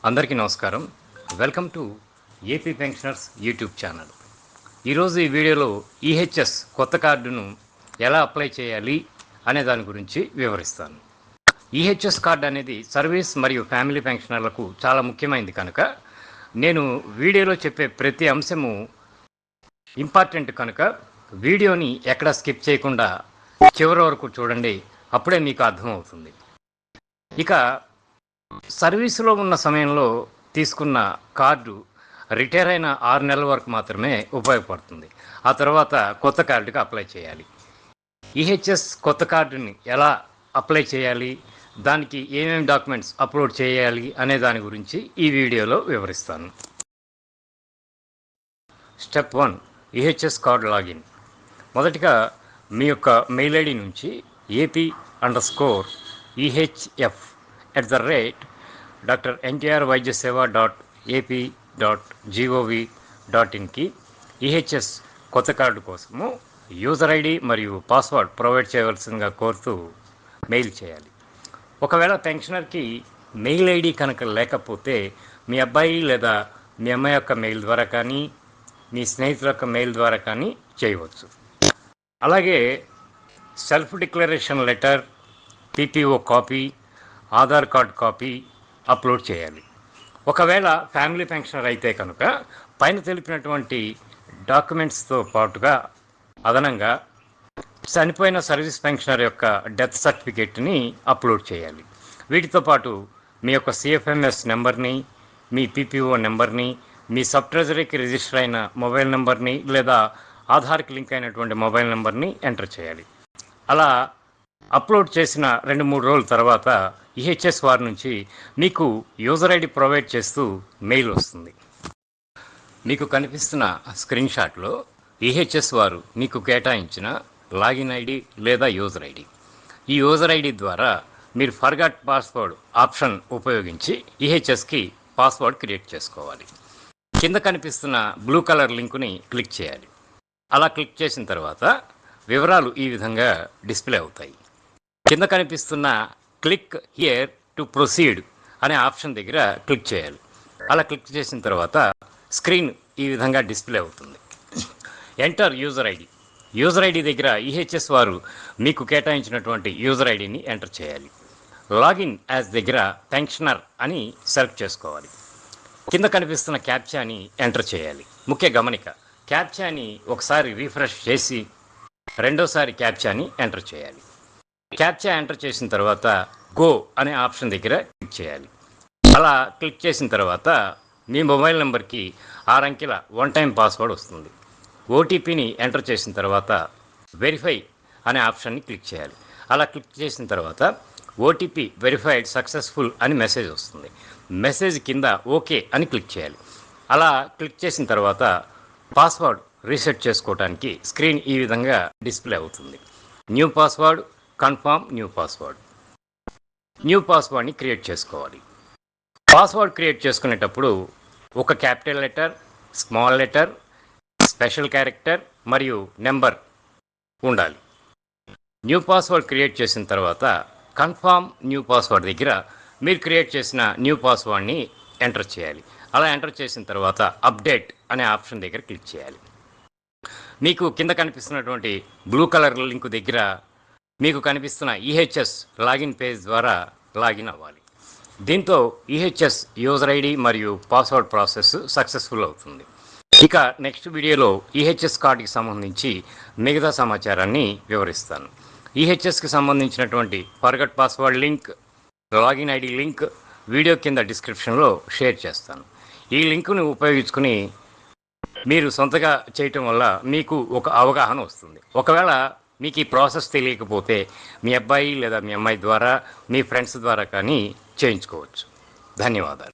అందరికీ నమస్కారం. Welcome to AP pensioners YouTube channel. ఈరోజు ఈ వీడియోలో ఈహెచ్ఎస్ కొత్త కార్డును ఎలా అప్లై చేయాలి అనే దాని గురించి వివరిస్తాను. ఈహెచ్ఎస్ కార్డు అనేది సర్వీస్ మరియు ఫ్యామిలీ పెన్షనర్లకు చాలా ముఖ్యమైనది కనుక నేను వీడియోలో చెప్పే ప్రతి అంశము ఇంపార్టెంట్ కనుక వీడియోని ఎక్కడ స్కిప్ చేయకుండా చివరి వరకు చూడండి. అప్పుడే మీకు అర్థమవుతుంది. ఇక సర్వీసులో ఉన్న సమయంలో తీసుకున్న కార్డు రిటైర్ అయిన 6 నెలల వరకు మాత్రమే ఉపయోగపడుతుంది. ఆ తర్వాత కొత్త కార్డుకి అప్లై చేయాలి. ఈహెచ్ఎస్ కొత్త కార్డుని ఎలా అప్లై చేయాలి, దానికి ఏమేమి డాక్యుమెంట్స్ అప్లోడ్ చేయాలి అనే దాని గురించి ఈ వీడియోలో వివరిస్తాను. Step 1, EHS card login. మొదటిగా మీ యొక్క మెయిల్ ఐడి నుంచి ap_ehf@drNTRVaidyaSeva.ap.gov.in ఈహెచ్ఎస్ కొత్త కార్డు కోసము యూజర్ ఐడి మరియు పాస్వర్డ్ ప్రొవైడ్ చేయవలసిందిగా కోరుతూ మెయిల్ చేయాలి. ఒకవేళ పెన్షనర్కి మెయిల్ ఐడి కనుక లేకపోతే మీ అబ్బాయి లేదా మీ అమ్మాయి యొక్క మెయిల్ ద్వారా కానీ మీ స్నేహితుల యొక్క మెయిల్ ద్వారా కానీ చేయవచ్చు. అలాగే self declaration letter, PPO copy, Aadhaar card copy upload చేయాలి. ఒకవేళ ఫ్యామిలీ పెన్షనర్ అయితే కనుక పైన తెలిపినటువంటి డాక్యుమెంట్స్తో పాటుగా అదనంగా చనిపోయిన సర్వీస్ పెన్షనర్ యొక్క డెత్ సర్టిఫికేట్ని అప్లోడ్ చేయాలి. వీటితో పాటు మీ యొక్క సిఎఫ్ఎంఎస్ నెంబర్ని, మీ పీపీఓ నెంబర్ని, మీ సబ్ ట్రెజరీకి రిజిస్టర్ అయిన మొబైల్ నెంబర్ని లేదా ఆధార్కి లింక్ అయినటువంటి మొబైల్ నెంబర్ని ఎంటర్ చేయాలి. అలా అప్లోడ్ చేసిన 2-3 రోజుల తర్వాత ఈహెచ్ఎస్ వారి నుంచి మీకు యూజర్ ఐడి ప్రొవైడ్ చేస్తూ మెయిల్ వస్తుంది. మీకు కనిపిస్తున్న స్క్రీన్ షాట్లో ఈహెచ్ఎస్ వారు మీకు కేటాయించిన లాగిన్ ఐడి లేదా యూజర్ ఐడి. ఈ యూజర్ ఐడి ద్వారా మీరు ఫర్గాట్ పాస్వర్డ్ ఆప్షన్ ఉపయోగించి ఈహెచ్ఎస్కి పాస్వర్డ్ క్రియేట్ చేసుకోవాలి. కింద కనిపిస్తున్న బ్లూ కలర్ లింకుని క్లిక్ చేయాలి. అలా క్లిక్ చేసిన తర్వాత వివరాలు ఈ విధంగా డిస్ప్లే అవుతాయి. కింద కనిపిస్తున్న క్లిక్ హియర్ టు ప్రొసీడ్ అనే ఆప్షన్ దగ్గర క్లిక్ చేయాలి. అలా క్లిక్ చేసిన తర్వాత స్క్రీన్ ఈ విధంగా డిస్ప్లే అవుతుంది. Enter user ID. User ID దగ్గర ఈహెచ్ఎస్ వారు మీకు కేటాయించినటువంటి యూజర్ ఐడిని ఎంటర్ చేయాలి. లాగిన్ యాజ్ దగ్గర పెన్షనర్ అని సెలెక్ట్ చేసుకోవాలి. కింద కనిపిస్తున్న క్యాప్చాని ఎంటర్ చేయాలి. ముఖ్య గమనిక, క్యాప్చాని ఒకసారి రీఫ్రెష్ చేసి రెండోసారి క్యాప్చాని ఎంటర్ చేయాలి. క్యాప్చా ఎంటర్ చేసిన తర్వాత గో అనే ఆప్షన్ దగ్గర క్లిక్ చేయాలి. అలా క్లిక్ చేసిన తర్వాత మీ మొబైల్ నెంబర్కి 6 అంకెల 1 టైం పాస్వర్డ్ వస్తుంది. ఓటీపీని ఎంటర్ చేసిన తర్వాత వెరిఫై అనే ఆప్షన్ని క్లిక్ చేయాలి. అలా క్లిక్ చేసిన తర్వాత ఓటీపీ వెరిఫైడ్ సక్సెస్ఫుల్ అని మెసేజ్ వస్తుంది. మెసేజ్ కింద ఓకే అని క్లిక్ చేయాలి. అలా క్లిక్ చేసిన తర్వాత పాస్వర్డ్ రీసెట్ చేసుకోవడానికి స్క్రీన్ ఈ విధంగా డిస్ప్లే అవుతుంది. New password, confirm new password. New పాస్వర్డ్ని క్రియేట్ చేసుకోవాలి. పాస్వర్డ్ క్రియేట్ చేసుకునేటప్పుడు ఒక capital letter, small letter, special character మరియు నెంబర్ ఉండాలి. న్యూ పాస్వర్డ్ క్రియేట్ చేసిన తర్వాత కన్ఫర్మ్ న్యూ పాస్వర్డ్ దగ్గర మీరు క్రియేట్ చేసిన న్యూ పాస్వర్డ్ని ఎంటర్ చేయాలి. అలా ఎంటర్ చేసిన తర్వాత అప్డేట్ అనే ఆప్షన్ దగ్గర క్లిక్ చేయాలి. మీకు కింద కనిపిస్తున్నటువంటి బ్లూ కలర్ లింక్ దగ్గర మీకు కనిపిస్తున్న ఈహెచ్ఎస్ లాగిన్ పేజ్ ద్వారా లాగిన్ అవ్వాలి. దీంతో ఈహెచ్ఎస్ యూజర్ ఐడి మరియు పాస్వర్డ్ ప్రాసెస్ సక్సెస్ఫుల్ అవుతుంది. ఇక నెక్స్ట్ వీడియోలో ఈహెచ్ఎస్ కార్డుకి సంబంధించి మిగతా సమాచారాన్ని వివరిస్తాను. ఈహెచ్ఎస్కి సంబంధించినటువంటి forget password link, login ID link video కింద డిస్క్రిప్షన్లో షేర్ చేస్తాను. ఈ లింకుని ఉపయోగించుకుని మీరు సొంతగా చేయటం వల్ల మీకు ఒక అవగాహన వస్తుంది. ఒకవేళ మీకు ఈ ప్రాసెస్ తెలియకపోతే మీ అబ్బాయి లేదా మీ అమ్మాయి ద్వారా, మీ ఫ్రెండ్స్ ద్వారా కానీ చేయించుకోవచ్చు. ధన్యవాదాలు.